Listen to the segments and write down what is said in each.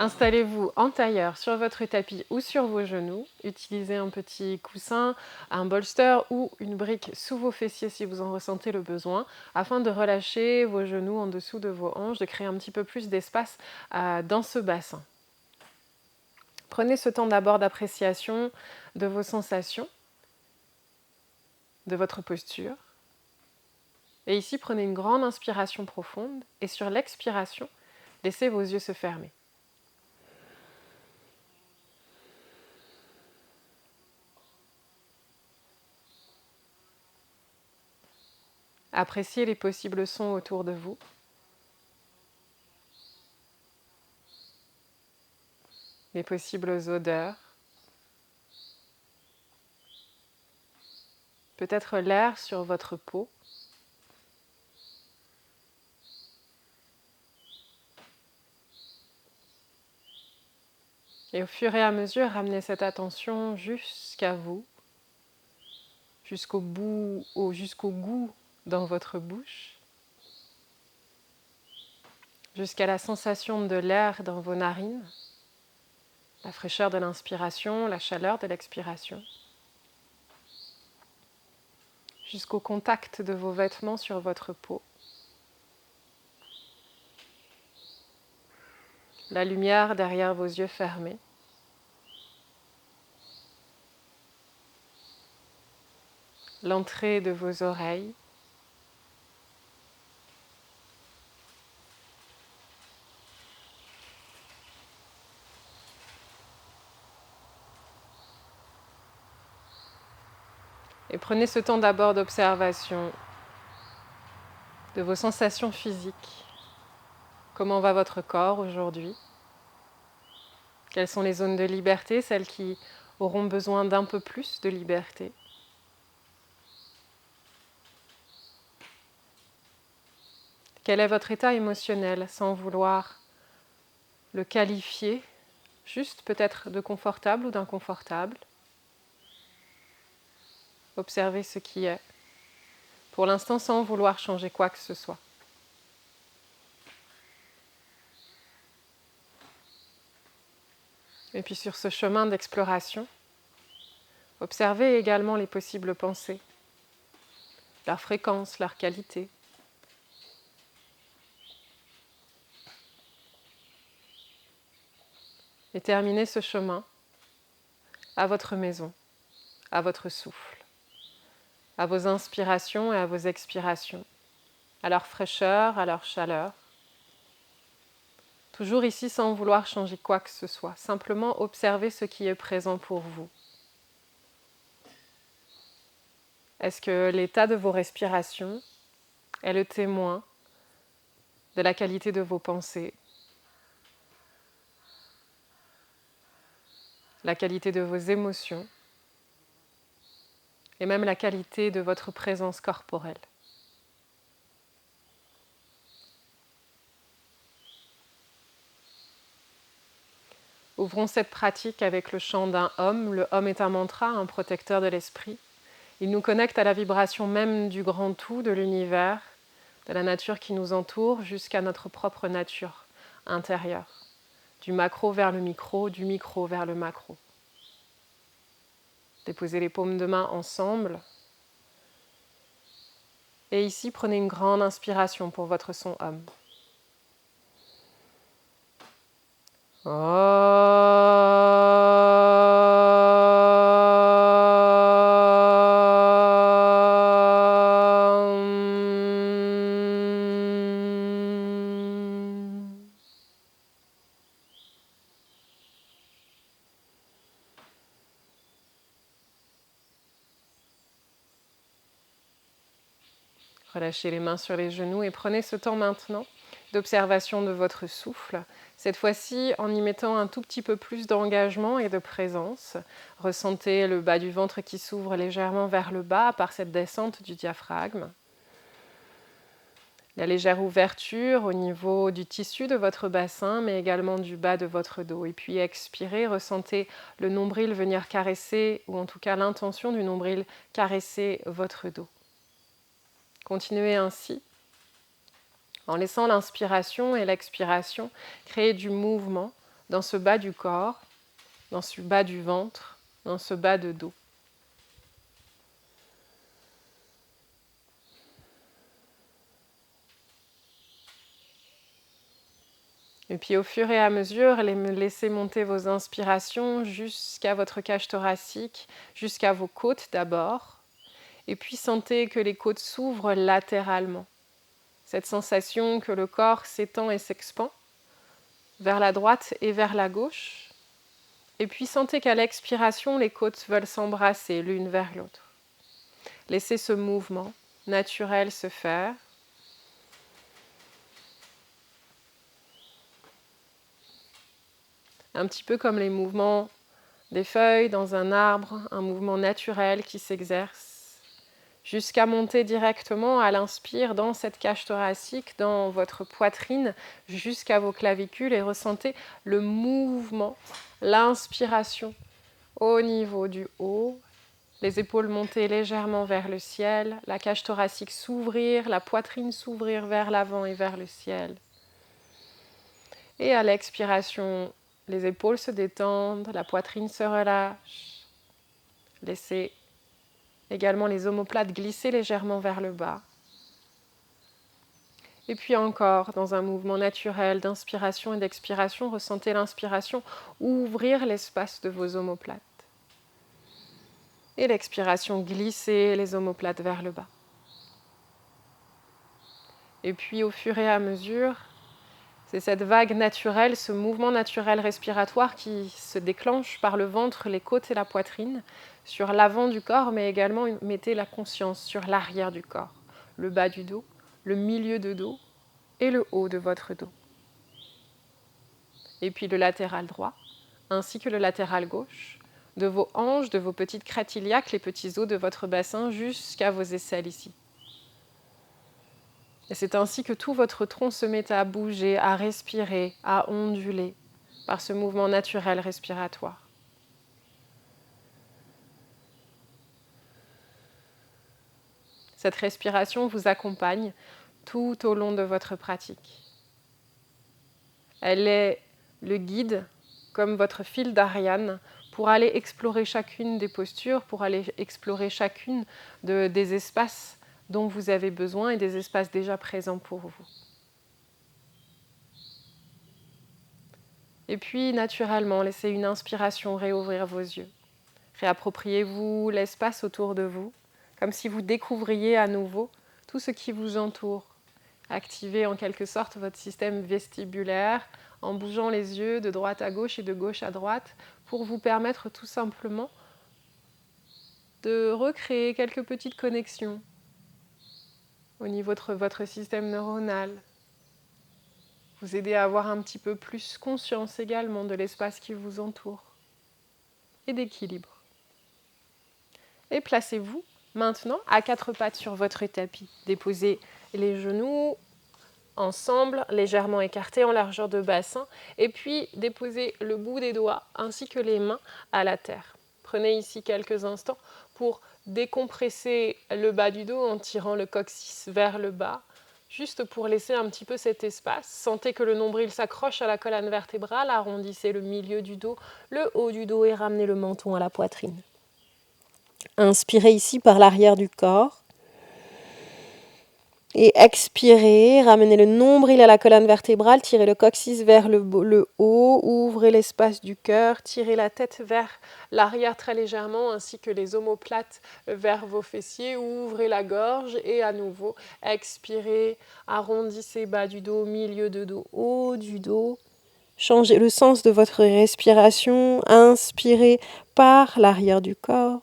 Installez-vous en tailleur sur votre tapis ou sur vos genoux. Utilisez un petit coussin, un bolster ou une brique sous vos fessiers si vous en ressentez le besoin, afin de relâcher vos genoux en dessous de vos hanches, de créer un petit peu plus d'espace dans ce bassin. Prenez ce temps d'abord d'appréciation de vos sensations, de votre posture. Et ici, prenez une grande inspiration profonde et sur l'expiration, laissez vos yeux se fermer. Appréciez les possibles sons autour de vous. Les possibles odeurs. Peut-être l'air sur votre peau. Et au fur et à mesure, ramenez cette attention jusqu'à vous, jusqu'au goût dans votre bouche, jusqu'à la sensation de l'air dans vos narines, la fraîcheur de l'inspiration, la chaleur de l'expiration, jusqu'au contact de vos vêtements sur votre peau, la lumière derrière vos yeux fermés, l'entrée de vos oreilles, et prenez ce temps d'abord d'observation de vos sensations physiques. Comment va votre corps aujourd'hui? Quelles sont les zones de liberté, celles qui auront besoin d'un peu plus de liberté? Quel est votre état émotionnel sans vouloir le qualifier, juste peut-être de confortable ou d'inconfortable? Observez ce qui est, pour l'instant sans vouloir changer quoi que ce soit. Et puis sur ce chemin d'exploration, observez également les possibles pensées, leur fréquence, leur qualité. Et terminez ce chemin à votre maison, à votre souffle, à vos inspirations et à vos expirations, à leur fraîcheur, à leur chaleur. Toujours ici sans vouloir changer quoi que ce soit, simplement observer ce qui est présent pour vous. Est-ce que l'état de vos respirations est le témoin de la qualité de vos pensées, la qualité de vos émotions et même la qualité de votre présence corporelle? Ouvrons cette pratique avec le chant d'un Om. Le Om est un mantra, un protecteur de l'esprit. Il nous connecte à la vibration même du grand tout, de l'univers, de la nature qui nous entoure, jusqu'à notre propre nature intérieure. Du macro vers le micro, du micro vers le macro. Déposez les paumes de main ensemble. Et ici, prenez une grande inspiration pour votre son Om. Relâchez les mains sur les genoux et prenez ce temps maintenant d'observation de votre souffle. Cette fois-ci, en y mettant un tout petit peu plus d'engagement et de présence. Ressentez le bas du ventre qui s'ouvre légèrement vers le bas par cette descente du diaphragme. La légère ouverture au niveau du tissu de votre bassin, mais également du bas de votre dos. Et puis expirez, ressentez le nombril venir caresser, ou en tout cas l'intention du nombril caresser votre dos. Continuez ainsi, en laissant l'inspiration et l'expiration créer du mouvement dans ce bas du corps, dans ce bas du ventre, dans ce bas de dos. Et puis au fur et à mesure, laissez monter vos inspirations jusqu'à votre cage thoracique, jusqu'à vos côtes d'abord. Et puis sentez que les côtes s'ouvrent latéralement. Cette sensation que le corps s'étend et s'expand vers la droite et vers la gauche. Et puis sentez qu'à l'expiration, les côtes veulent s'embrasser l'une vers l'autre. Laissez ce mouvement naturel se faire. Un petit peu comme les mouvements des feuilles dans un arbre, un mouvement naturel qui s'exerce, jusqu'à monter directement à l'inspire dans cette cage thoracique, dans votre poitrine, jusqu'à vos clavicules et ressentez le mouvement, l'inspiration au niveau du haut, les épaules monter légèrement vers le ciel, la cage thoracique s'ouvrir, la poitrine s'ouvrir vers l'avant et vers le ciel. Et à l'expiration, les épaules se détendent, la poitrine se relâche. Laissez également les omoplates glisser légèrement vers le bas. Et puis encore, dans un mouvement naturel d'inspiration et d'expiration, ressentez l'inspiration ouvrir l'espace de vos omoplates. Et l'expiration, glisser les omoplates vers le bas. Et puis au fur et à mesure, c'est cette vague naturelle, ce mouvement naturel respiratoire qui se déclenche par le ventre, les côtes et la poitrine, sur l'avant du corps, mais également mettez la conscience sur l'arrière du corps, le bas du dos, le milieu de dos et le haut de votre dos. Et puis le latéral droit, ainsi que le latéral gauche, de vos hanches, de vos petites crêtes iliaques, les petits os de votre bassin jusqu'à vos aisselles ici. Et c'est ainsi que tout votre tronc se met à bouger, à respirer, à onduler par ce mouvement naturel respiratoire. Cette respiration vous accompagne tout au long de votre pratique. Elle est le guide, comme votre fil d'Ariane, pour aller explorer chacune des postures, pour aller explorer chacune des espaces dont vous avez besoin et des espaces déjà présents pour vous. Et puis, naturellement, laissez une inspiration réouvrir vos yeux. Réappropriez-vous l'espace autour de vous, comme si vous découvriez à nouveau tout ce qui vous entoure. Activez en quelque sorte votre système vestibulaire en bougeant les yeux de droite à gauche et de gauche à droite pour vous permettre tout simplement de recréer quelques petites connexions au niveau de votre système neuronal. Vous aider à avoir un petit peu plus conscience également de l'espace qui vous entoure et d'équilibre. Et placez-vous maintenant à quatre pattes sur votre tapis. Déposez les genoux ensemble, légèrement écartés en largeur de bassin, et puis déposez le bout des doigts ainsi que les mains à la terre. Prenez ici quelques instants pour décompresser le bas du dos en tirant le coccyx vers le bas, juste pour laisser un petit peu cet espace. Sentez que le nombril s'accroche à la colonne vertébrale, arrondissez le milieu du dos, le haut du dos et ramenez le menton à la poitrine. Inspirez ici par l'arrière du corps. Et expirez, ramenez le nombril à la colonne vertébrale, tirez le coccyx vers le haut, ouvrez l'espace du cœur, tirez la tête vers l'arrière très légèrement, ainsi que les omoplates vers vos fessiers, ouvrez la gorge et à nouveau, expirez, arrondissez bas du dos, milieu de dos, haut du dos. Changez le sens de votre respiration, inspirez par l'arrière du corps.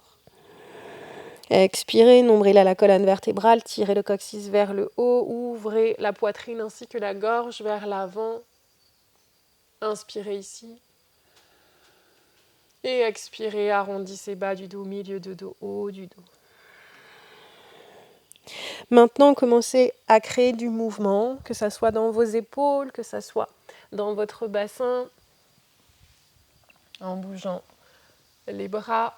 Expirez, nombril à la colonne vertébrale, tirez le coccyx vers le haut, ouvrez la poitrine ainsi que la gorge vers l'avant. Inspirez ici. Et expirez, arrondissez bas du dos, milieu de dos, haut du dos. Maintenant, commencez à créer du mouvement, que ce soit dans vos épaules, que ce soit dans votre bassin, en bougeant les bras,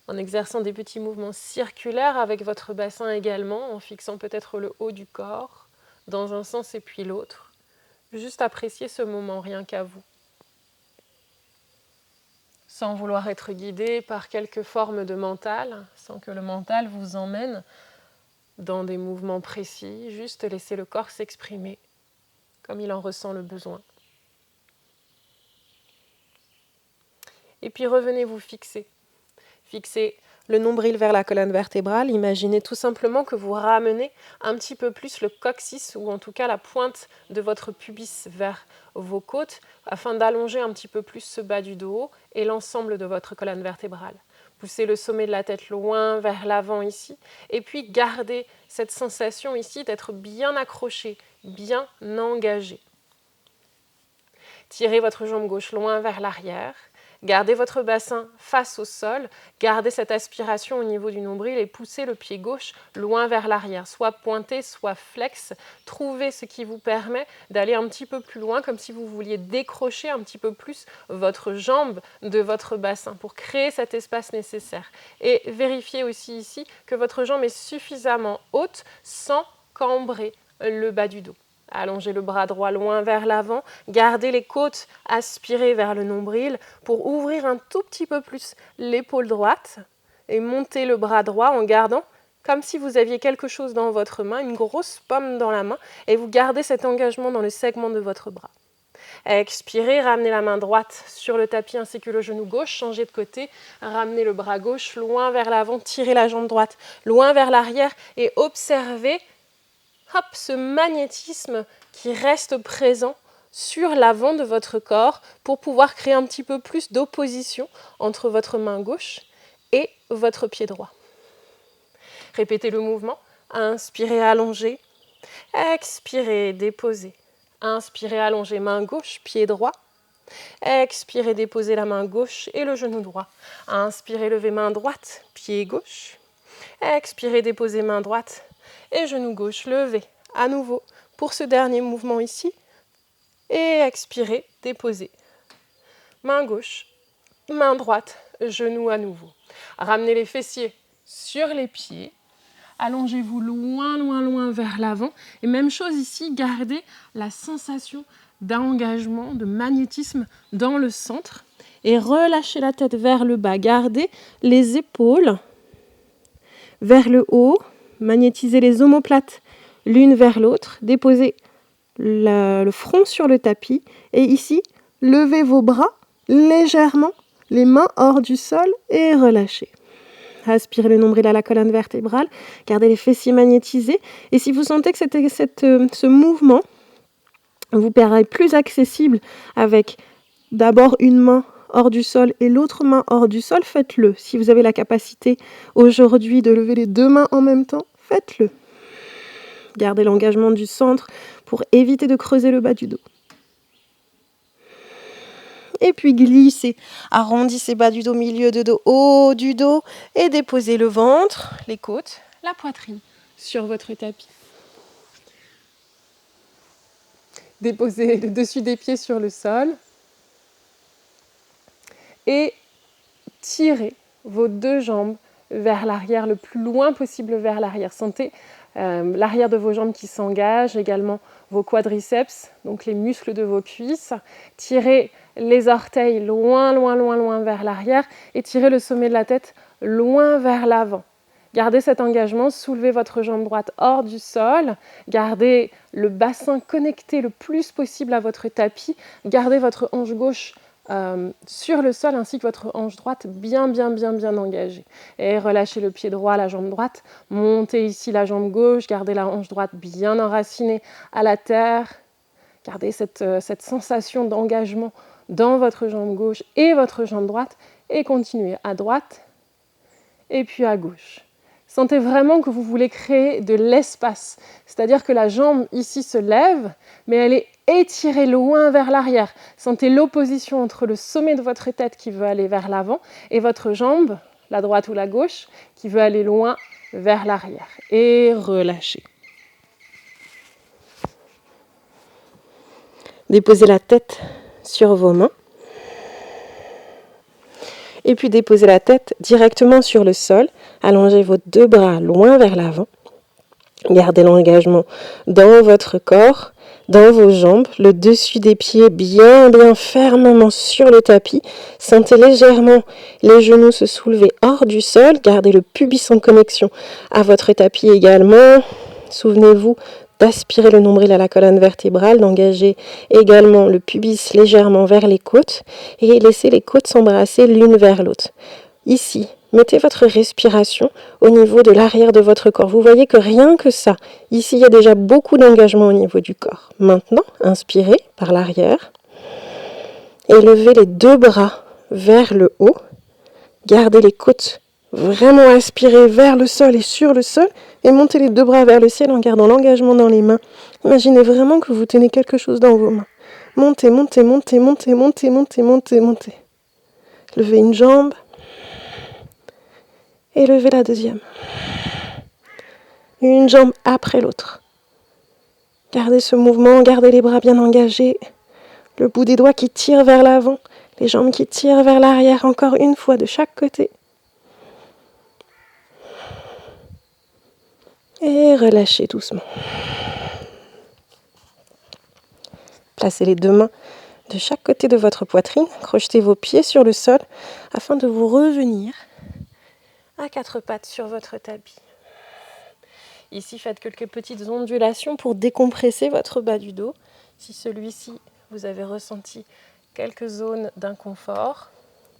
en exerçant des petits mouvements circulaires avec votre bassin également, en fixant peut-être le haut du corps dans un sens et puis l'autre. Juste apprécier ce moment rien qu'à vous. sans vouloir être guidé par quelques formes de mental, sans que le mental vous emmène dans des mouvements précis, juste laissez le corps s'exprimer comme il en ressent le besoin. Et puis revenez vous fixer. Fixez le nombril vers la colonne vertébrale. Imaginez tout simplement que vous ramenez un petit peu plus le coccyx, ou en tout cas la pointe de votre pubis vers vos côtes, afin d'allonger un petit peu plus ce bas du dos et l'ensemble de votre colonne vertébrale. Poussez le sommet de la tête loin vers l'avant ici, et puis gardez cette sensation ici d'être bien accroché, bien engagé. Tirez votre jambe gauche loin vers l'arrière. Gardez votre bassin face au sol, gardez cette aspiration au niveau du nombril et poussez le pied gauche loin vers l'arrière, soit pointé, soit flex. Trouvez ce qui vous permet d'aller un petit peu plus loin, comme si vous vouliez décrocher un petit peu plus votre jambe de votre bassin pour créer cet espace nécessaire. Et vérifiez aussi ici que votre jambe est suffisamment haute sans cambrer le bas du dos. Allongez le bras droit loin vers l'avant, gardez les côtes aspirées vers le nombril pour ouvrir un tout petit peu plus l'épaule droite et montez le bras droit en gardant comme si vous aviez quelque chose dans votre main, une grosse pomme dans la main, et vous gardez cet engagement dans le segment de votre bras. Expirez, ramenez la main droite sur le tapis ainsi que le genou gauche, changez de côté, ramenez le bras gauche loin vers l'avant, tirez la jambe droite loin vers l'arrière et observez ce magnétisme qui reste présent sur l'avant de votre corps pour pouvoir créer un petit peu plus d'opposition entre votre main gauche et votre pied droit. Répétez le mouvement. Inspirez, allongez. Expirez, déposez. Inspirez, allongez, main gauche, pied droit. Expirez, déposez la main gauche et le genou droit. Inspirez, levez main droite, pied gauche. Expirez, déposez main droite et genou gauche levé à nouveau pour ce dernier mouvement ici. Et expirez, déposez. Main gauche, main droite, genou à nouveau. Ramenez les fessiers sur les pieds. Allongez-vous loin vers l'avant. Et même chose ici, gardez la sensation d'engagement, de magnétisme dans le centre. Et relâchez la tête vers le bas. Gardez les épaules vers le haut. Magnétisez les omoplates l'une vers l'autre. Déposez le front sur le tapis. Et ici, levez vos bras légèrement, les mains hors du sol et relâchez. Aspirez le nombril à la colonne vertébrale. Gardez les fessiers magnétisés. Et si vous sentez que ce mouvement vous paraît plus accessible avec d'abord une main hors du sol et l'autre main hors du sol, faites-le. Si vous avez la capacité aujourd'hui de lever les deux mains en même temps, faites-le. Gardez l'engagement du centre pour éviter de creuser le bas du dos. Et puis glissez, arrondissez bas du dos, milieu de dos, haut du dos et déposez le ventre, les côtes, la poitrine sur votre tapis. Déposez le dessus des pieds sur le sol et tirez vos deux jambes vers l'arrière, le plus loin possible vers l'arrière. Sentez l'arrière de vos jambes qui s'engage, également vos quadriceps, donc les muscles de vos cuisses. Tirez les orteils loin vers l'arrière et tirez le sommet de la tête loin vers l'avant. Gardez cet engagement, soulevez votre jambe droite hors du sol, gardez le bassin connecté le plus possible à votre tapis, gardez votre hanche gauche sur le sol ainsi que votre hanche droite bien engagée. Et relâchez le pied droit, la jambe droite, montez ici la jambe gauche, gardez la hanche droite bien enracinée à la terre, gardez cette sensation d'engagement dans votre jambe gauche et votre jambe droite et continuez à droite et puis à gauche. Sentez vraiment que vous voulez créer de l'espace, c'est-à-dire que la jambe ici se lève, mais elle est étirée loin vers l'arrière. Sentez l'opposition entre le sommet de votre tête qui veut aller vers l'avant et votre jambe, la droite ou la gauche, qui veut aller loin vers l'arrière. Et relâchez. Déposez la tête sur vos mains. Et puis déposez la tête directement sur le sol. Allongez vos deux bras loin vers l'avant. Gardez l'engagement dans votre corps. dans vos jambes, le dessus des pieds bien fermement sur le tapis. Sentez légèrement les genoux se soulever hors du sol. Gardez le pubis en connexion à votre tapis également. Souvenez-vous d'aspirer le nombril à la colonne vertébrale, d'engager également le pubis légèrement vers les côtes et laissez les côtes s'embrasser l'une vers l'autre. Ici, mettez votre respiration au niveau de l'arrière de votre corps. Vous voyez que rien que ça, ici, il y a déjà beaucoup d'engagement au niveau du corps. Maintenant, inspirez par l'arrière et levez les deux bras vers le haut. Gardez les côtes vraiment aspirées vers le sol et sur le sol et montez les deux bras vers le ciel en gardant l'engagement dans les mains. Imaginez vraiment que vous tenez quelque chose dans vos mains. Montez, montez, montez, montez, montez, montez, montez, montez. Levez une jambe. Et levez la deuxième. Une jambe après l'autre. Gardez ce mouvement, gardez les bras bien engagés. Le bout des doigts qui tire vers l'avant, les jambes qui tirent vers l'arrière, encore une fois de chaque côté. Et relâchez doucement. Placez les deux mains de chaque côté de votre poitrine. Crochetez vos pieds sur le sol afin de vous revenir à quatre pattes sur votre tapis. Ici, faites quelques petites ondulations pour décompresser votre bas du dos. Si celui-ci, vous avez ressenti quelques zones d'inconfort,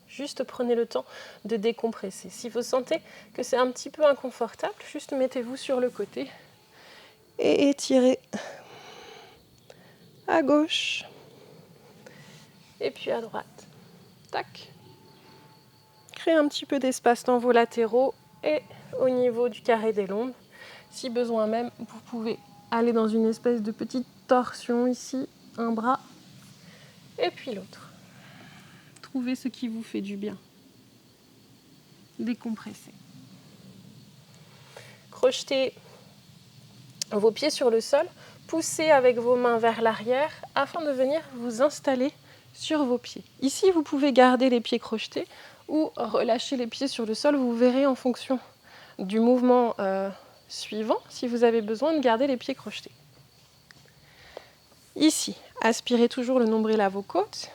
juste prenez le temps de décompresser. Si vous sentez que c'est un petit peu inconfortable, juste mettez-vous sur le côté et étirez à gauche et puis à droite. Tac. Créez un petit peu d'espace dans vos latéraux et au niveau du carré des lombes. Si besoin même, vous pouvez aller dans une espèce de petite torsion ici, un bras et puis l'autre. Trouvez ce qui vous fait du bien. Décompressez. Crochetez vos pieds sur le sol, poussez avec vos mains vers l'arrière afin de venir vous installer sur vos pieds. Ici, vous pouvez garder les pieds crochetés ou relâcher les pieds sur le sol. Vous verrez en fonction du mouvement suivant si vous avez besoin de garder les pieds crochetés. Ici, aspirez toujours le nombril à vos côtes,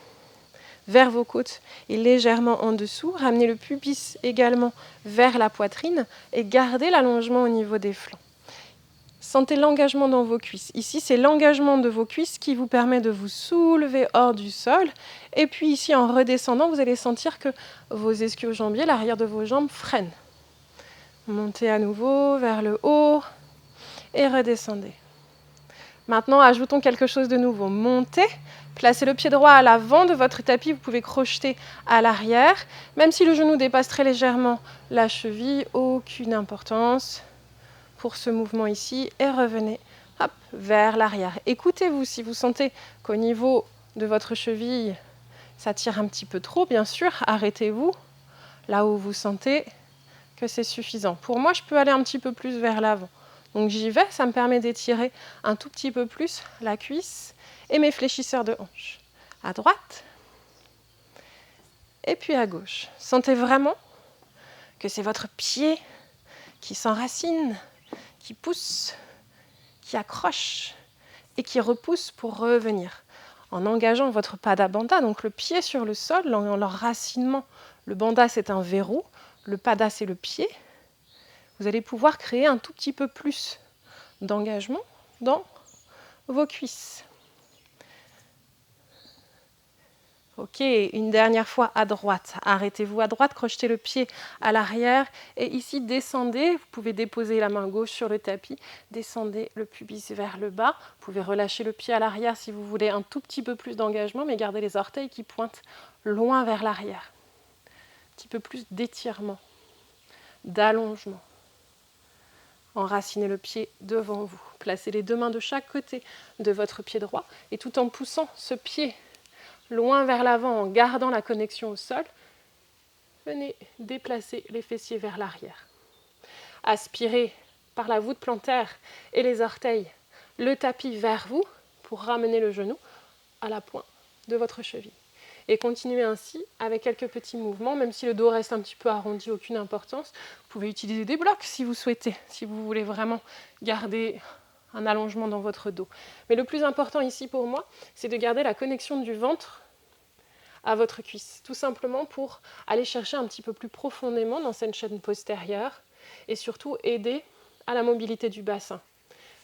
vers vos côtes et légèrement en dessous. Ramenez le pubis également vers la poitrine et gardez l'allongement au niveau des flancs. Sentez l'engagement dans vos cuisses. Ici, c'est l'engagement de vos cuisses qui vous permet de vous soulever hors du sol. Et puis ici, en redescendant, vous allez sentir que vos ischio-jambiers, l'arrière de vos jambes, freinent. Montez à nouveau vers le haut et redescendez. Maintenant, ajoutons quelque chose de nouveau. Montez, placez le pied droit à l'avant de votre tapis. Vous pouvez crocheter à l'arrière. Même si le genou dépasse très légèrement la cheville, aucune importance pour ce mouvement ici. Et revenez hop, vers l'arrière. Écoutez-vous si vous sentez qu'au niveau de votre cheville, ça tire un petit peu trop, bien sûr. Arrêtez-vous là où vous sentez que c'est suffisant. Pour moi, je peux aller un petit peu plus vers l'avant. Donc j'y vais, ça me permet d'étirer un tout petit peu plus la cuisse et mes fléchisseurs de hanche. À droite et puis à gauche. Sentez vraiment que c'est votre pied qui s'enracine, qui pousse, qui accroche et qui repousse pour revenir. En engageant votre pada bandha, donc le pied sur le sol, en l'enracinement. Le bandha, c'est un verrou, le pada, c'est le pied. Vous allez pouvoir créer un tout petit peu plus d'engagement dans vos cuisses. Ok, une dernière fois à droite. Arrêtez-vous à droite, crochetez le pied à l'arrière et ici descendez. Vous pouvez déposer la main gauche sur le tapis, descendez le pubis vers le bas. Vous pouvez relâcher le pied à l'arrière si vous voulez un tout petit peu plus d'engagement, mais gardez les orteils qui pointent loin vers l'arrière. Un petit peu plus d'étirement, d'allongement. Enracinez le pied devant vous. Placez les deux mains de chaque côté de votre pied droit et tout en poussant ce pied loin vers l'avant en gardant la connexion au sol, venez déplacer les fessiers vers l'arrière. Aspirez par la voûte plantaire et les orteils le tapis vers vous pour ramener le genou à la pointe de votre cheville. Et continuez ainsi avec quelques petits mouvements, même si le dos reste un petit peu arrondi, aucune importance. Vous pouvez utiliser des blocs si vous souhaitez, si vous voulez vraiment garder un allongement dans votre dos. Mais le plus important ici pour moi, c'est de garder la connexion du ventre à votre cuisse, tout simplement pour aller chercher un petit peu plus profondément dans cette chaîne postérieure et surtout aider à la mobilité du bassin.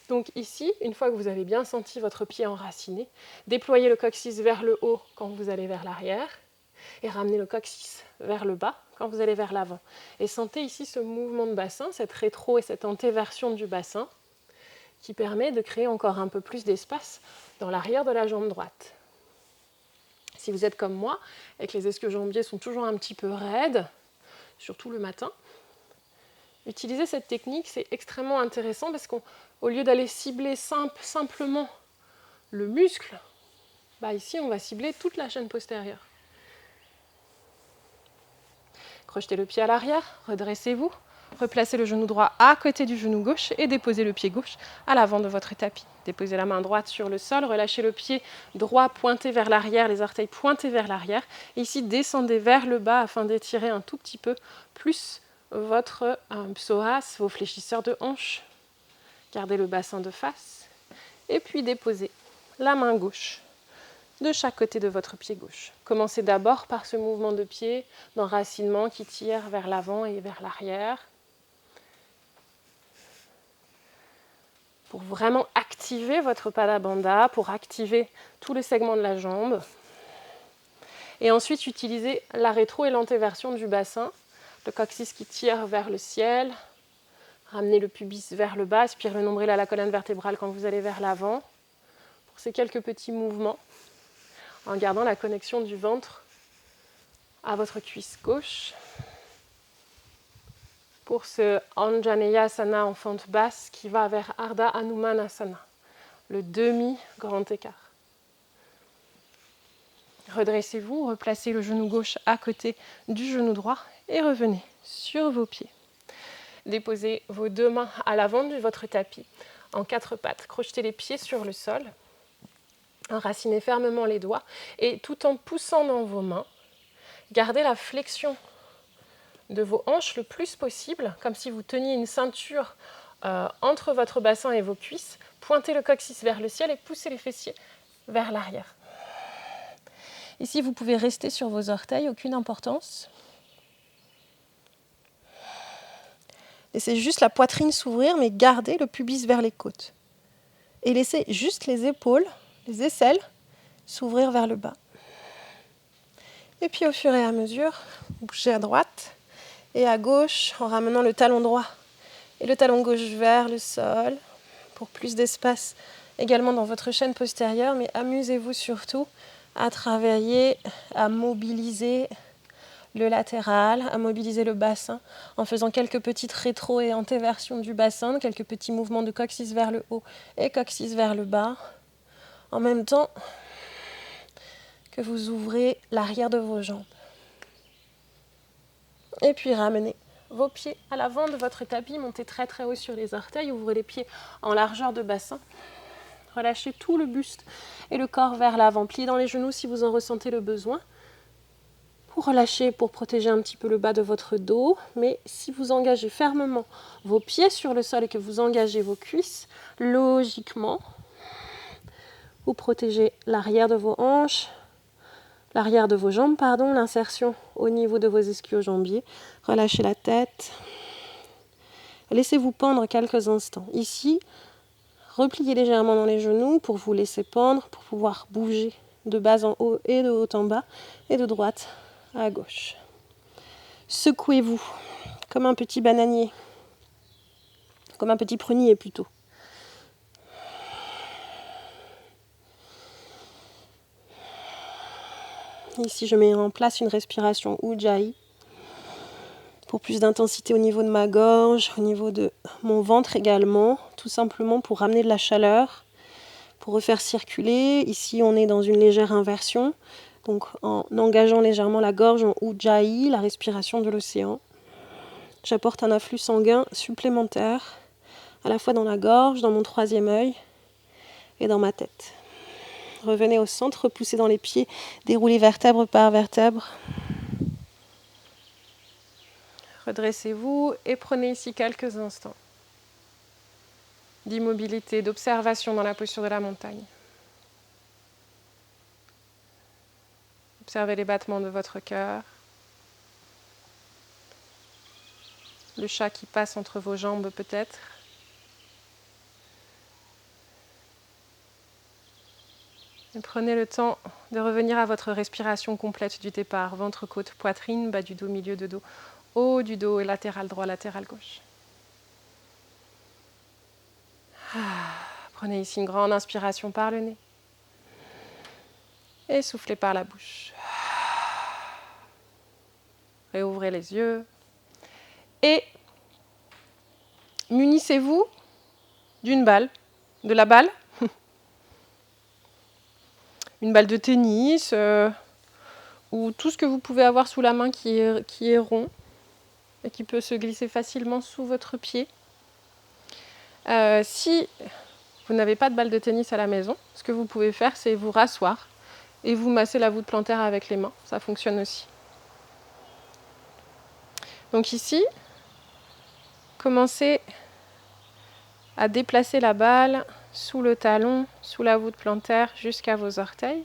Donc ici, une fois que vous avez bien senti votre pied enraciné, déployez le coccyx vers le haut quand vous allez vers l'arrière et ramenez le coccyx vers le bas quand vous allez vers l'avant. Et sentez ici ce mouvement de bassin, cette rétro et cette antéversion du bassin qui permet de créer encore un peu plus d'espace dans l'arrière de la jambe droite. Si vous êtes comme moi et que les ischio-jambiers sont toujours un petit peu raides, surtout le matin, utiliser cette technique, c'est extrêmement intéressant parce qu'au lieu d'aller cibler simplement le muscle, ici on va cibler toute la chaîne postérieure. Crochetez le pied à l'arrière, redressez-vous, replacez le genou droit à côté du genou gauche et déposez le pied gauche à l'avant de votre tapis. Déposez la main droite sur le sol, relâchez le pied droit pointé vers l'arrière, les orteils pointés vers l'arrière. Et ici, descendez vers le bas afin d'étirer un tout petit peu plus votre psoas, vos fléchisseurs de hanches. Gardez le bassin de face. Et puis déposez la main gauche de chaque côté de votre pied gauche. Commencez d'abord par ce mouvement de pied d'enracinement qui tire vers l'avant et vers l'arrière. Pour vraiment activer votre Pada Bandha, pour activer tous les segments de la jambe. Et ensuite, utilisez la rétro et l'antéversion du bassin. Le coccyx qui tire vers le ciel. Ramenez le pubis vers le bas, aspirez le nombril à la colonne vertébrale quand vous allez vers l'avant. Pour ces quelques petits mouvements, en gardant la connexion du ventre à votre cuisse gauche. Pour ce Anjaneyasana en fente basse qui va vers Ardha Hanumanasana, le demi-grand écart. Redressez-vous, replacez le genou gauche à côté du genou droit et revenez sur vos pieds. Déposez vos deux mains à l'avant de votre tapis en quatre pattes. Crochetez les pieds sur le sol. Enracinez fermement les doigts et tout en poussant dans vos mains, gardez la flexion de vos hanches le plus possible, comme si vous teniez une ceinture entre votre bassin et vos cuisses. Pointez le coccyx vers le ciel et poussez les fessiers vers l'arrière. Ici, vous pouvez rester sur vos orteils, aucune importance. Laissez juste la poitrine s'ouvrir, mais gardez le pubis vers les côtes. Et laissez juste les épaules, les aisselles, s'ouvrir vers le bas. Et puis au fur et à mesure, bougez à droite et à gauche en ramenant le talon droit et le talon gauche vers le sol pour plus d'espace également dans votre chaîne postérieure, mais amusez-vous surtout à travailler, à mobiliser le latéral, à mobiliser le bassin en faisant quelques petites rétro- et antéversions du bassin, quelques petits mouvements de coccyx vers le haut et coccyx vers le bas, en même temps que vous ouvrez l'arrière de vos jambes. Et puis ramenez vos pieds à l'avant de votre tapis, montez très très haut sur les orteils, ouvrez les pieds en largeur de bassin. Relâchez tout le buste et le corps vers l'avant. Pliez dans les genoux si vous en ressentez le besoin. Pour relâcher, pour protéger un petit peu le bas de votre dos. Mais si vous engagez fermement vos pieds sur le sol et que vous engagez vos cuisses, logiquement, vous protégez l'arrière de vos hanches, l'arrière de vos jambes, l'insertion au niveau de vos ischio-jambiers. Relâchez la tête. Laissez-vous pendre quelques instants. Ici, repliez légèrement dans les genoux pour vous laisser pendre, pour pouvoir bouger de bas en haut et de haut en bas et de droite à gauche. Secouez-vous comme un petit bananier, comme un petit prunier plutôt. Ici, je mets en place une respiration Ujjayi pour plus d'intensité au niveau de ma gorge, au niveau de mon ventre également, tout simplement pour ramener de la chaleur, pour refaire circuler. Ici, on est dans une légère inversion, donc en engageant légèrement la gorge en Ujjayi, la respiration de l'océan. J'apporte un afflux sanguin supplémentaire, à la fois dans la gorge, dans mon troisième œil et dans ma tête. Revenez au centre, poussez dans les pieds, déroulez vertèbre par vertèbre. Redressez-vous et prenez ici quelques instants. d'immobilité, d'observation dans la posture de la montagne. Observez les battements de votre cœur, le chat qui passe entre vos jambes peut-être. Et prenez le temps de revenir à votre respiration complète du départ, ventre, côte, poitrine, bas du dos, milieu de dos, haut du dos et latéral droit, latéral gauche. Prenez ici une grande inspiration par le nez et soufflez par la bouche. Réouvrez les yeux et munissez-vous d'une balle, de la balle, une balle de tennis ou tout ce que vous pouvez avoir sous la main qui est rond et qui peut se glisser facilement sous votre pied. Si vous n'avez pas de balle de tennis à la maison, ce que vous pouvez faire, c'est vous rasseoir et vous masser la voûte plantaire avec les mains. Ça fonctionne aussi. Donc ici, commencez à déplacer la balle sous le talon, sous la voûte plantaire jusqu'à vos orteils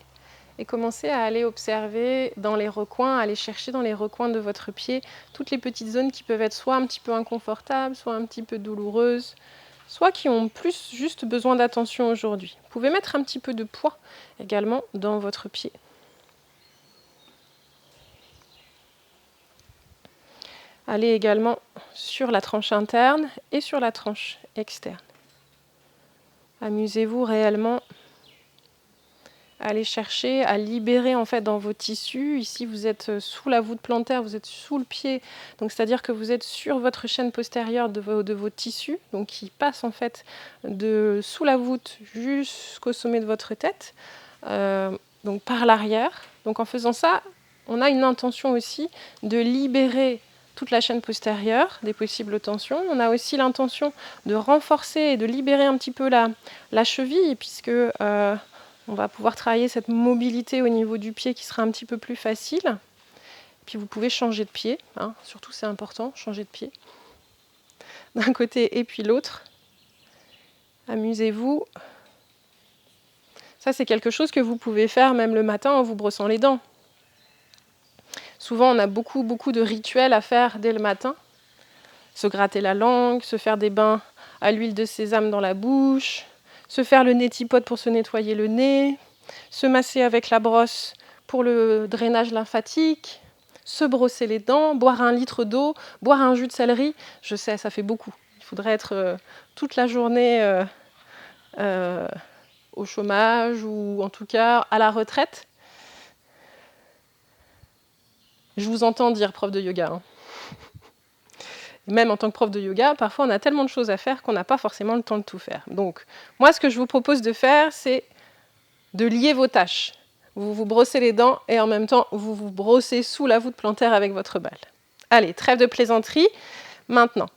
et commencez à aller observer dans les recoins, à aller chercher dans les recoins de votre pied toutes les petites zones qui peuvent être soit un petit peu inconfortables, soit un petit peu douloureuses, soit qui ont plus juste besoin d'attention aujourd'hui. Vous pouvez mettre un petit peu de poids également dans votre pied. Allez également sur la tranche interne et sur la tranche externe. Amusez-vous réellement à aller chercher, à libérer en fait dans vos tissus. Ici, vous êtes sous la voûte plantaire, vous êtes sous le pied, donc c'est-à-dire que vous êtes sur votre chaîne postérieure de vos tissus, donc qui passe en fait de sous la voûte jusqu'au sommet de votre tête, donc par l'arrière. Donc en faisant ça, on a une intention aussi de libérer toute la chaîne postérieure des possibles tensions. On a aussi l'intention de renforcer et de libérer un petit peu la cheville, puisque on va pouvoir travailler cette mobilité au niveau du pied qui sera un petit peu plus facile. Puis vous pouvez changer de pied, hein. Surtout c'est important, changer de pied d'un côté et puis l'autre. Amusez-vous. Ça c'est quelque chose que vous pouvez faire même le matin en vous brossant les dents. Souvent, on a beaucoup de rituels à faire dès le matin. Se gratter la langue, se faire des bains à l'huile de sésame dans la bouche, se faire le netipote pour se nettoyer le nez, se masser avec la brosse pour le drainage lymphatique, se brosser les dents, boire 1 litre d'eau, boire un jus de céleri. Je sais, ça fait beaucoup. Il faudrait être toute la journée au chômage ou en tout cas à la retraite. Je vous entends dire prof de yoga. Hein. Même en tant que prof de yoga, parfois on a tellement de choses à faire qu'on n'a pas forcément le temps de tout faire. Donc, moi ce que je vous propose de faire, c'est de lier vos tâches. Vous vous brossez les dents et en même temps, vous vous brossez sous la voûte plantaire avec votre balle. Allez, trêve de plaisanterie. Maintenant,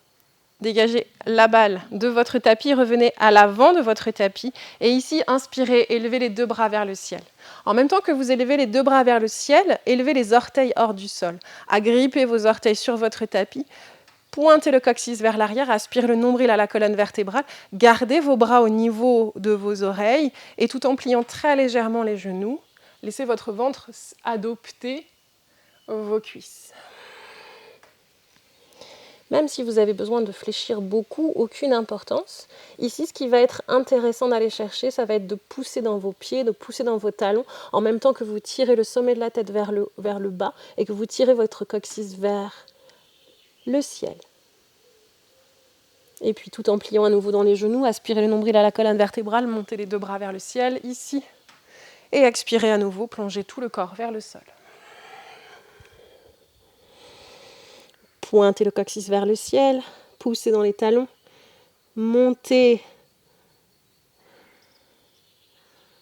dégagez la balle de votre tapis, revenez à l'avant de votre tapis et ici, inspirez, élevez les 2 bras vers le ciel. En même temps que vous élevez les 2 bras vers le ciel, élevez les orteils hors du sol. Agrippez vos orteils sur votre tapis, pointez le coccyx vers l'arrière, aspirez le nombril à la colonne vertébrale, gardez vos bras au niveau de vos oreilles et tout en pliant très légèrement les genoux, laissez votre ventre adopter vos cuisses. Même si vous avez besoin de fléchir beaucoup, aucune importance. Ici, ce qui va être intéressant d'aller chercher, ça va être de pousser dans vos pieds, de pousser dans vos talons, en même temps que vous tirez le sommet de la tête vers le bas et que vous tirez votre coccyx vers le ciel. Et puis tout en pliant à nouveau dans les genoux, aspirez le nombril à la colonne vertébrale, montez les 2 bras vers le ciel, ici. Et expirez à nouveau, plongez tout le corps vers le sol. Pointez le coccyx vers le ciel, poussez dans les talons, montez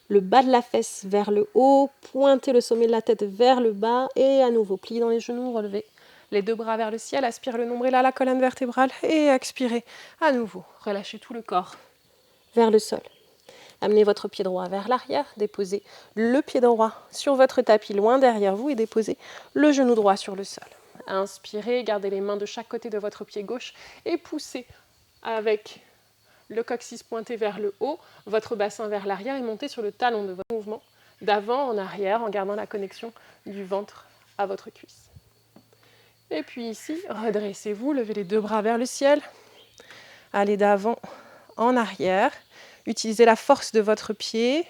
le bas de la fesse vers le haut, pointez le sommet de la tête vers le bas et à nouveau pliez dans les genoux, relevez les 2 bras vers le ciel, aspirez le nombril à la colonne vertébrale et expirez à nouveau. Relâchez tout le corps vers le sol. Amenez votre pied droit vers l'arrière, déposez le pied droit sur votre tapis loin derrière vous et déposez le genou droit sur le sol. Inspirez, gardez les mains de chaque côté de votre pied gauche et poussez avec le coccyx pointé vers le haut, votre bassin vers l'arrière et montez sur le talon de votre mouvement, d'avant en arrière, en gardant la connexion du ventre à votre cuisse. Et puis ici, redressez-vous, levez les deux bras vers le ciel, allez d'avant en arrière, utilisez la force de votre pied,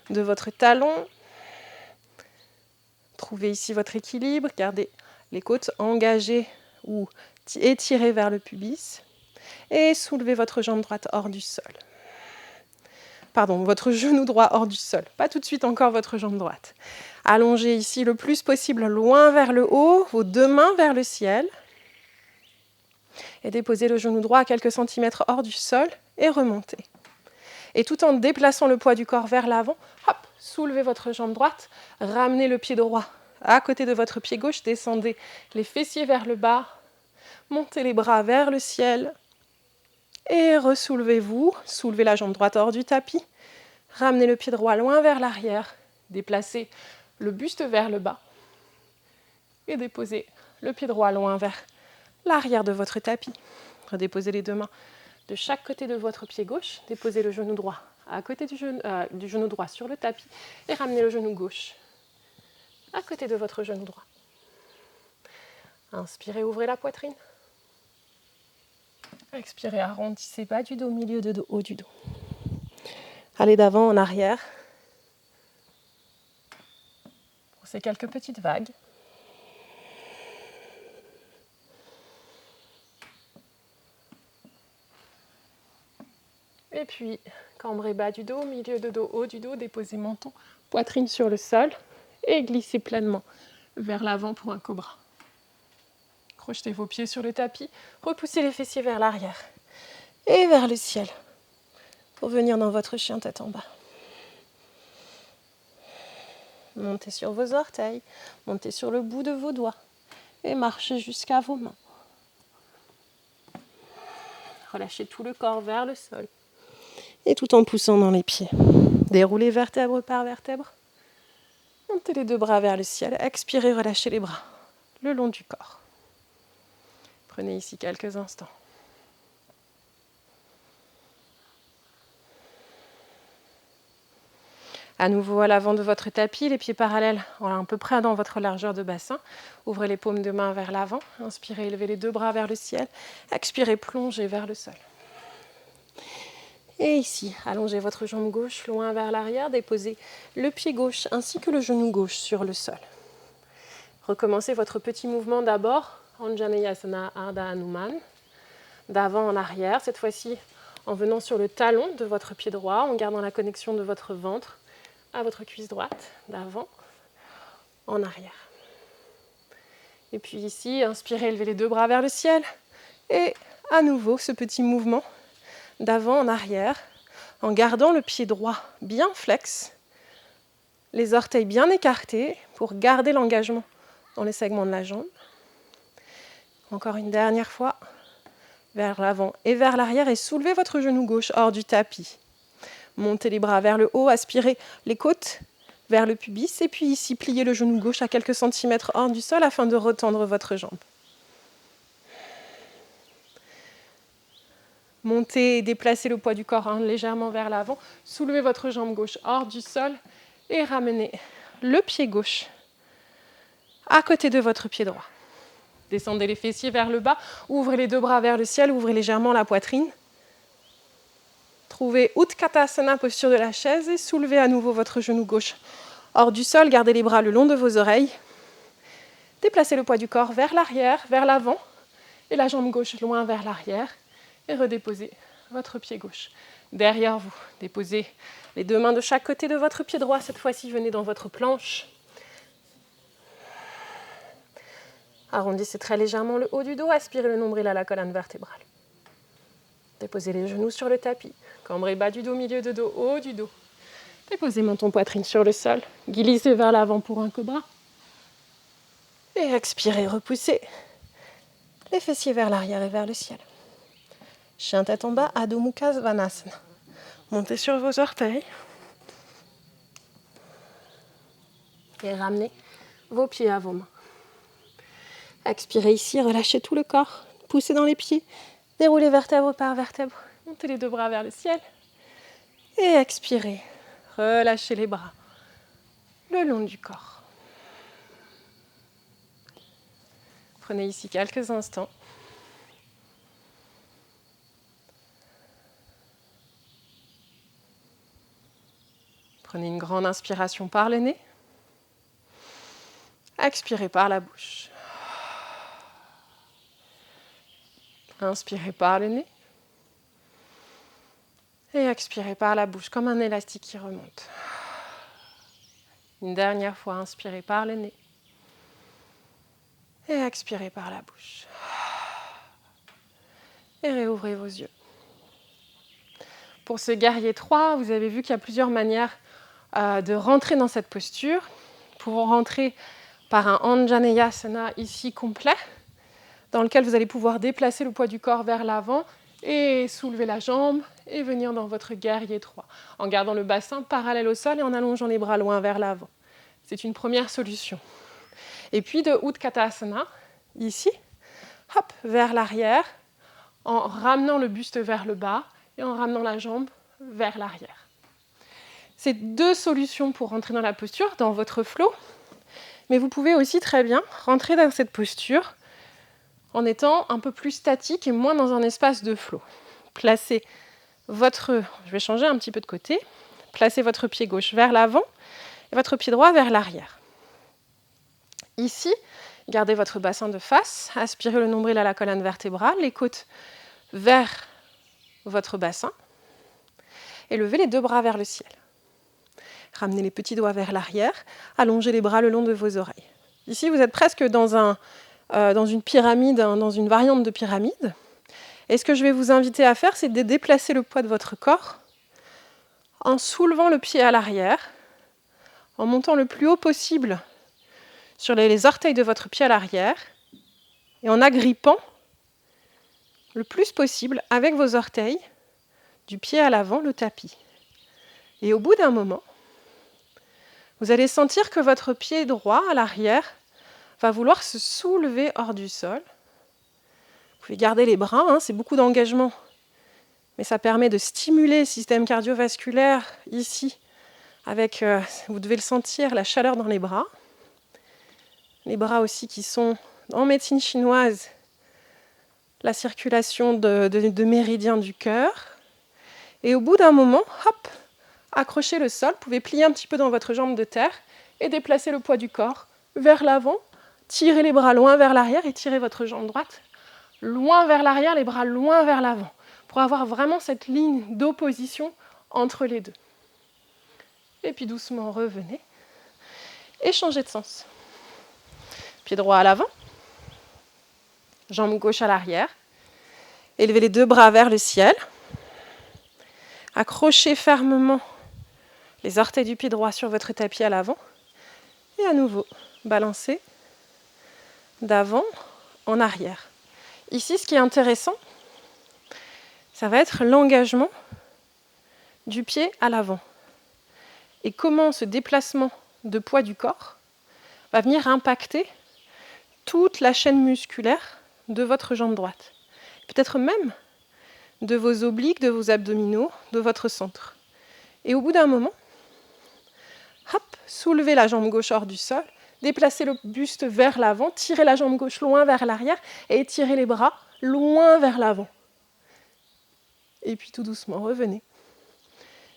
de votre talon. Trouvez ici votre équilibre, gardez les côtes engagées ou étirées vers le pubis et soulevez votre jambe droite hors du sol. Pardon, votre genou droit hors du sol. Pas tout de suite encore votre jambe droite. Allongez ici le plus possible loin vers le haut, vos deux mains vers le ciel. Et déposez le genou droit à quelques centimètres hors du sol et remontez. Et tout en déplaçant le poids du corps vers l'avant, hop, soulevez votre jambe droite, ramenez le pied droit à côté de votre pied gauche, descendez les fessiers vers le bas, montez les bras vers le ciel et ressoulevez-vous, soulevez la jambe droite hors du tapis, ramenez le pied droit loin vers l'arrière, déplacez le buste vers le bas et déposez le pied droit loin vers l'arrière de votre tapis. Redéposez les deux mains de chaque côté de votre pied gauche, déposez le genou droit à côté du genou droit sur le tapis et ramenez le genou gauche à côté de votre genou droit. Inspirez, ouvrez la poitrine. Expirez, arrondissez bas du dos, milieu de dos, haut du dos. Allez d'avant en arrière. Poussez quelques petites vagues. Et puis, cambrez bas du dos, milieu de dos, haut du dos, déposez menton, poitrine sur le sol et glissez pleinement vers l'avant pour un cobra. Crochetez vos pieds sur le tapis, repoussez les fessiers vers l'arrière et vers le ciel pour venir dans votre chien tête en bas. Montez sur vos orteils, montez sur le bout de vos doigts et marchez jusqu'à vos mains. Relâchez tout le corps vers le sol. Et tout en poussant dans les pieds. Déroulez vertèbre par vertèbre. Montez les deux bras vers le ciel. Expirez, relâchez les bras le long du corps. Prenez ici quelques instants. À nouveau à l'avant de votre tapis, les pieds parallèles à peu près dans votre largeur de bassin. Ouvrez les paumes de main vers l'avant. Inspirez, élevez les deux bras vers le ciel. Expirez, plongez vers le sol. Et ici, allongez votre jambe gauche loin vers l'arrière, déposez le pied gauche ainsi que le genou gauche sur le sol. Recommencez votre petit mouvement d'abord, Anjaneyasana Ardha Hanuman, d'avant en arrière, cette fois-ci en venant sur le talon de votre pied droit, en gardant la connexion de votre ventre à votre cuisse droite, d'avant en arrière. Et puis ici, inspirez, élevez les deux bras vers le ciel, et à nouveau ce petit mouvement d'avant en arrière, en gardant le pied droit bien flex, les orteils bien écartés pour garder l'engagement dans les segments de la jambe. Encore une dernière fois, vers l'avant et vers l'arrière et soulevez votre genou gauche hors du tapis. Montez les bras vers le haut, aspirez les côtes vers le pubis et puis ici, pliez le genou gauche à quelques centimètres hors du sol afin de retendre votre jambe. Montez et déplacez le poids du corps légèrement vers l'avant. Soulevez votre jambe gauche hors du sol et ramenez le pied gauche à côté de votre pied droit. Descendez les fessiers vers le bas, ouvrez les deux bras vers le ciel, ouvrez légèrement la poitrine. Trouvez Utkatasana, posture de la chaise, et soulevez à nouveau votre genou gauche hors du sol. Gardez les bras le long de vos oreilles. Déplacez le poids du corps vers l'arrière, vers l'avant, et la jambe gauche loin vers l'arrière. Et redéposez votre pied gauche derrière vous. Déposez les deux mains de chaque côté de votre pied droit. Cette fois-ci, venez dans votre planche. Arrondissez très légèrement le haut du dos. Aspirez le nombril à la colonne vertébrale. Déposez les genoux sur le tapis. Cambrez bas du dos, milieu de dos, haut du dos. Déposez menton, poitrine sur le sol. Glissez vers l'avant pour un cobra. Et expirez, repoussez les fessiers vers l'arrière et vers le ciel. Chien tête en bas, Adho Mukha Svanasana. Montez sur vos orteils. Et ramenez vos pieds à vos mains. Expirez ici, relâchez tout le corps. Poussez dans les pieds. Déroulez vertèbre par vertèbre. Montez les deux bras vers le ciel. Et expirez. Relâchez les bras le long du corps. Prenez ici quelques instants. Prenez une grande inspiration par le nez. Expirez par la bouche. Inspirez par le nez. Et expirez par la bouche, comme un élastique qui remonte. Une dernière fois, inspirez par le nez. Et expirez par la bouche. Et réouvrez vos yeux. Pour ce guerrier 3, vous avez vu qu'il y a plusieurs manières de rentrer dans cette posture. Pour rentrer par un Anjaneyasana ici complet, dans lequel vous allez pouvoir déplacer le poids du corps vers l'avant et soulever la jambe et venir dans votre guerrier 3, en gardant le bassin parallèle au sol et en allongeant les bras loin vers l'avant. C'est une première solution. Et puis de Utkatasana, ici, hop, vers l'arrière, en ramenant le buste vers le bas et en ramenant la jambe vers l'arrière. C'est deux solutions pour rentrer dans la posture, dans votre flow, mais vous pouvez aussi très bien rentrer dans cette posture en étant un peu plus statique et moins dans un espace de flow. Placez je vais changer un petit peu de côté, placez votre pied gauche vers l'avant et votre pied droit vers l'arrière. Ici, gardez votre bassin de face, aspirez le nombril à la colonne vertébrale, les côtes vers votre bassin et levez les deux bras vers le ciel. Ramenez les petits doigts vers l'arrière, allongez les bras le long de vos oreilles. Ici, vous êtes presque dans une pyramide, dans une variante de pyramide. Et ce que je vais vous inviter à faire, c'est de déplacer le poids de votre corps en soulevant le pied à l'arrière, en montant le plus haut possible sur les orteils de votre pied à l'arrière et en agrippant le plus possible avec vos orteils du pied à l'avant le tapis. Et au bout d'un moment, vous allez sentir que votre pied droit à l'arrière va vouloir se soulever hors du sol. Vous pouvez garder les bras, c'est beaucoup d'engagement, mais ça permet de stimuler le système cardiovasculaire ici, vous devez le sentir, la chaleur dans les bras. Les bras aussi qui sont, en médecine chinoise, la circulation de méridiens du cœur. Et au bout d'un moment, hop, accrochez le sol, vous pouvez plier un petit peu dans votre jambe de terre et déplacer le poids du corps vers l'avant, tirez les bras loin vers l'arrière et tirez votre jambe droite loin vers l'arrière, les bras loin vers l'avant, pour avoir vraiment cette ligne d'opposition entre les deux. Et puis doucement revenez et changez de sens. Pied droit à l'avant, jambe gauche à l'arrière, élevez les deux bras vers le ciel, accrochez fermement les orteils du pied droit sur votre tapis à l'avant et à nouveau balancez d'avant en arrière. Ici, ce qui est intéressant, ça va être l'engagement du pied à l'avant. Et comment ce déplacement de poids du corps va venir impacter toute la chaîne musculaire de votre jambe droite. Peut-être même de vos obliques, de vos abdominaux, de votre centre. Et au bout d'un moment, hop, soulevez la jambe gauche hors du sol, déplacez le buste vers l'avant, tirez la jambe gauche loin vers l'arrière et étirez les bras loin vers l'avant. Et puis tout doucement, revenez.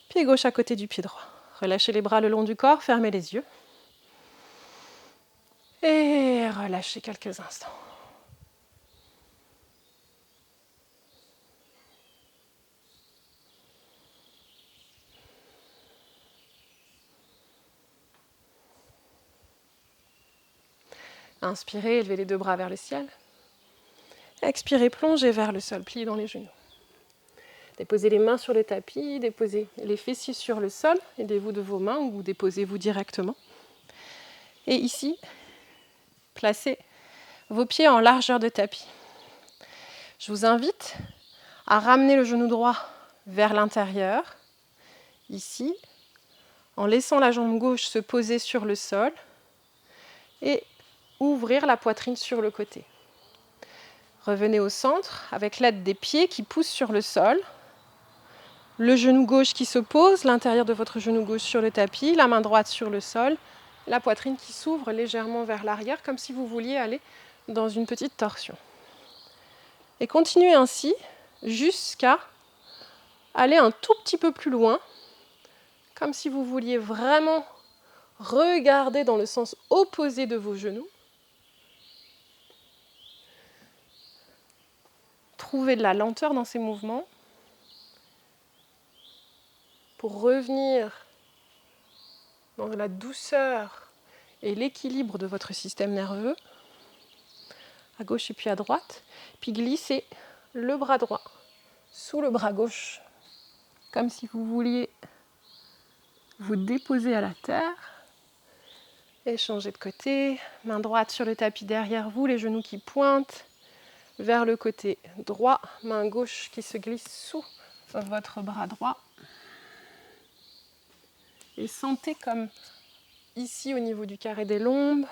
Pied gauche à côté du pied droit. Relâchez les bras le long du corps, fermez les yeux. Et relâchez quelques instants. Inspirez, élevez les deux bras vers le ciel. Expirez, plongez vers le sol, pliez dans les genoux. Déposez les mains sur le tapis, déposez les fessiers sur le sol, aidez-vous de vos mains ou déposez-vous directement. Et ici, placez vos pieds en largeur de tapis. Je vous invite à ramener le genou droit vers l'intérieur, ici, en laissant la jambe gauche se poser sur le sol et ouvrir la poitrine sur le côté. Revenez au centre avec l'aide des pieds qui poussent sur le sol. Le genou gauche qui se pose, l'intérieur de votre genou gauche sur le tapis, la main droite sur le sol, la poitrine qui s'ouvre légèrement vers l'arrière, comme si vous vouliez aller dans une petite torsion. Et continuez ainsi jusqu'à aller un tout petit peu plus loin, comme si vous vouliez vraiment regarder dans le sens opposé de vos genoux. Trouvez de la lenteur dans ces mouvements pour revenir dans la douceur et l'équilibre de votre système nerveux, à gauche et puis à droite, puis glissez le bras droit sous le bras gauche, comme si vous vouliez vous déposer à la terre, et changer de côté, main droite sur le tapis derrière vous, les genoux qui pointent vers le côté droit, main gauche qui se glisse sous votre bras droit, et sentez comme ici au niveau du carré des lombes,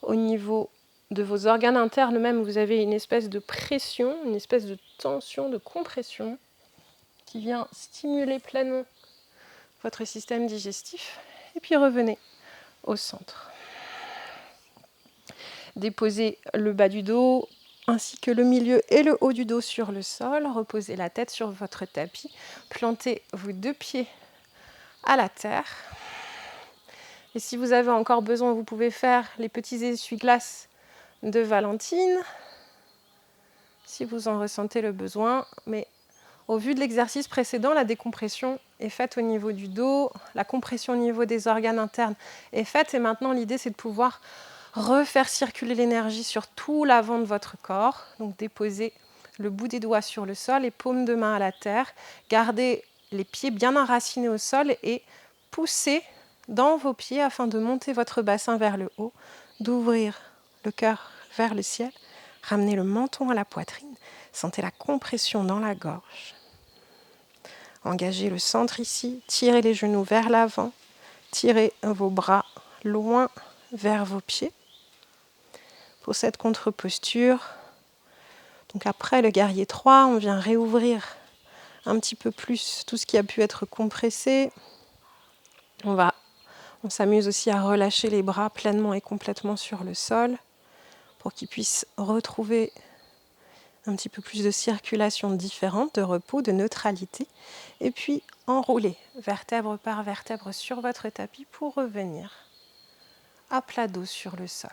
au niveau de vos organes internes même, vous avez une espèce de pression, une espèce de tension, de compression qui vient stimuler pleinement votre système digestif. Et puis revenez au centre. Déposez le bas du dos ainsi que le milieu et le haut du dos sur le sol. Reposez la tête sur votre tapis. Plantez vos deux pieds à la terre. Et si vous avez encore besoin, vous pouvez faire les petits essuie-glaces de Valentine, si vous en ressentez le besoin. Mais au vu de l'exercice précédent, la décompression est faite au niveau du dos, la compression au niveau des organes internes est faite. Et maintenant, l'idée, c'est de pouvoir refaire circuler l'énergie sur tout l'avant de votre corps. Donc, déposez le bout des doigts sur le sol et paume de main à la terre. Gardez les pieds bien enracinés au sol et poussez dans vos pieds afin de monter votre bassin vers le haut, d'ouvrir le cœur vers le ciel, ramenez le menton à la poitrine, sentez la compression dans la gorge. Engagez le centre ici, tirez les genoux vers l'avant, tirez vos bras loin vers vos pieds. Pour cette contre-posture, donc après le guerrier 3, on vient réouvrir un petit peu plus tout ce qui a pu être compressé. On s'amuse aussi à relâcher les bras pleinement et complètement sur le sol pour qu'ils puissent retrouver un petit peu plus de circulation différente, de repos, de neutralité. Et puis enrouler vertèbre par vertèbre sur votre tapis pour revenir à plat dos sur le sol.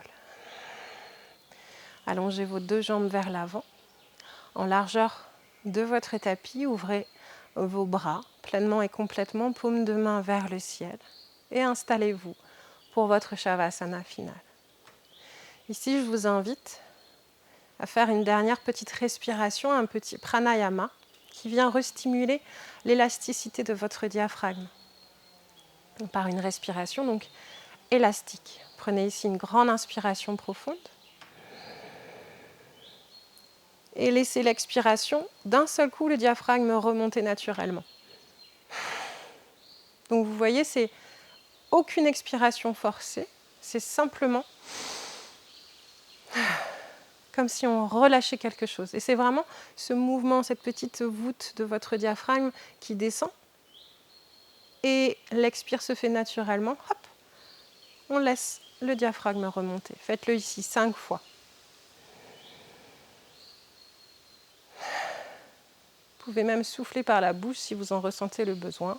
Allongez vos deux jambes vers l'avant. En largeur de votre tapis, ouvrez vos bras pleinement et complètement, paume de main vers le ciel. Et installez-vous pour votre Shavasana final. Ici, je vous invite à faire une dernière petite respiration, un petit pranayama qui vient restimuler l'élasticité de votre diaphragme par une respiration donc élastique. Prenez ici une grande inspiration profonde et laissez l'expiration d'un seul coup le diaphragme remonter naturellement. Donc vous voyez, c'est aucune expiration forcée, c'est simplement comme si on relâchait quelque chose. Et c'est vraiment ce mouvement, cette petite voûte de votre diaphragme qui descend. Et l'expire se fait naturellement. Hop, on laisse le diaphragme remonter. Faites-le ici 5 fois. Vous pouvez même souffler par la bouche si vous en ressentez le besoin.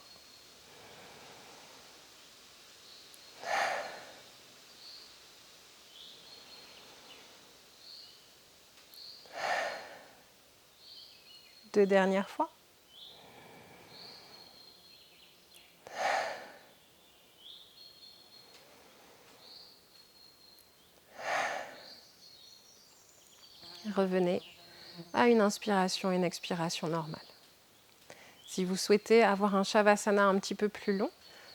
Deux dernières fois. Revenez à une inspiration et une expiration normale. Si vous souhaitez avoir un Shavasana un petit peu plus long,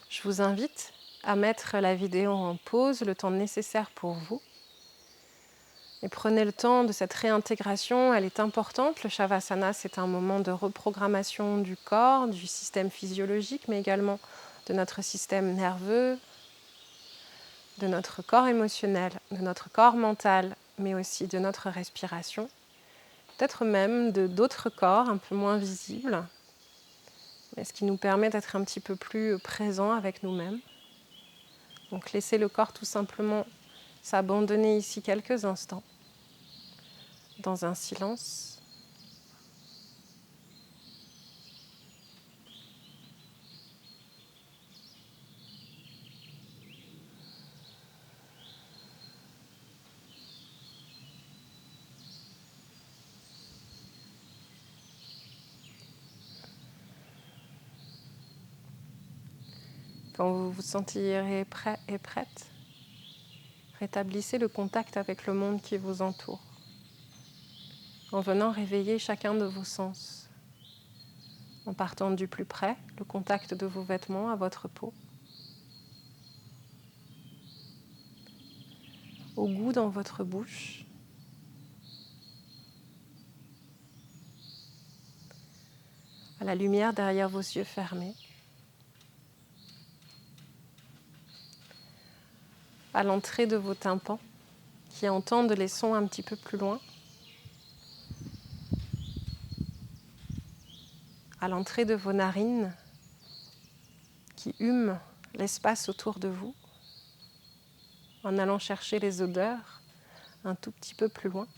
je vous invite à mettre la vidéo en pause, le temps nécessaire pour vous. Et prenez le temps de cette réintégration, elle est importante. Le Shavasana, c'est un moment de reprogrammation du corps, du système physiologique, mais également de notre système nerveux, de notre corps émotionnel, de notre corps mental, mais aussi de notre respiration. Peut-être même de d'autres corps un peu moins visibles. mais ce qui nous permet d'être un petit peu plus présents avec nous-mêmes. Donc laissez le corps tout simplement s'abandonner ici quelques instants, dans un silence. Quand vous vous sentirez prêt et prête, rétablissez le contact avec le monde qui vous entoure, en venant réveiller chacun de vos sens, en partant du plus près, le contact de vos vêtements à votre peau, au goût dans votre bouche, à la lumière derrière vos yeux fermés, à l'entrée de vos tympans qui entendent les sons un petit peu plus loin, à l'entrée de vos narines qui hument l'espace autour de vous en allant chercher les odeurs un tout petit peu plus loin.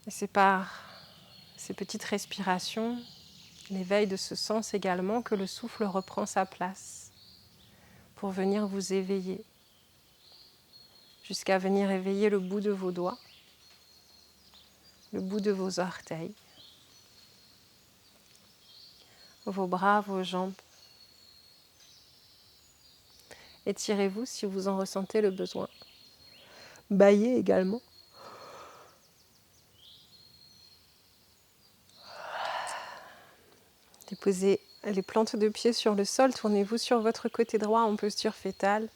Et c'est par ces petites respirations, l'éveil de ce sens également, que le souffle reprend sa place pour venir vous éveiller, jusqu'à venir éveiller le bout de vos doigts, le bout de vos orteils, vos bras, vos jambes. Étirez-vous si vous en ressentez le besoin. Bâillez également. Déposez les plantes de pied sur le sol, tournez-vous sur votre côté droit en posture fétale.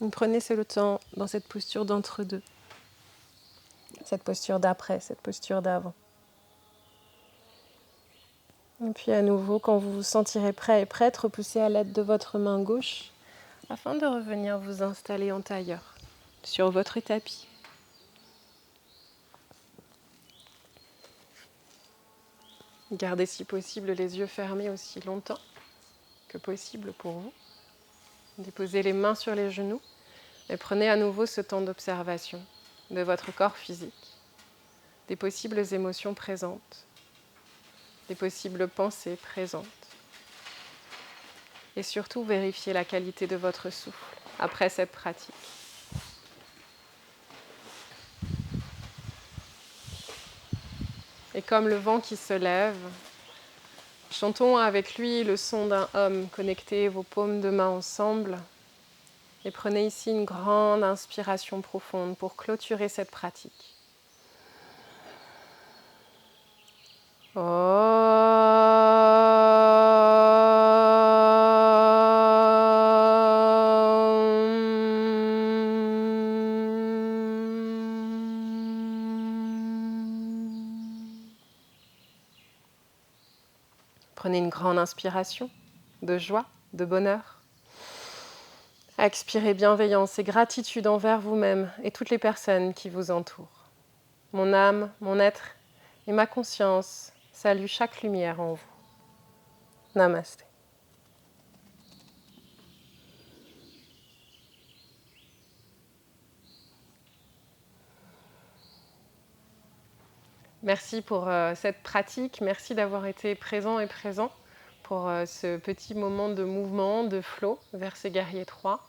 Et prenez le temps dans cette posture d'entre-deux, cette posture d'après, cette posture d'avant. Et puis à nouveau, quand vous vous sentirez prêt et prête, repoussez à l'aide de votre main gauche afin de revenir vous installer en tailleur sur votre tapis. Gardez si possible les yeux fermés aussi longtemps que possible pour vous. Déposez les mains sur les genoux et prenez à nouveau ce temps d'observation de votre corps physique, des possibles émotions présentes, des possibles pensées présentes. Et surtout, vérifiez la qualité de votre souffle après cette pratique. Et comme le vent qui se lève, chantons avec lui le son d'un homme. Connectez vos paumes de main ensemble et prenez ici une grande inspiration profonde pour clôturer cette pratique. Prenez une grande inspiration de joie, de bonheur. Expirez bienveillance et gratitude envers vous-même et toutes les personnes qui vous entourent. Mon âme, mon être et ma conscience saluent chaque lumière en vous. Namasté. Merci pour cette pratique, merci d'avoir été présent et présent pour ce petit moment de mouvement, de flow vers ce guerrier 3.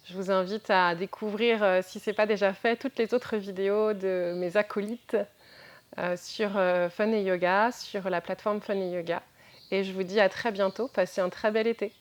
Je vous invite à découvrir, si ce n'est pas déjà fait, toutes les autres vidéos de mes acolytes sur Fun et Yoga, sur la plateforme Fun et Yoga. Et je vous dis à très bientôt, passez un très bel été.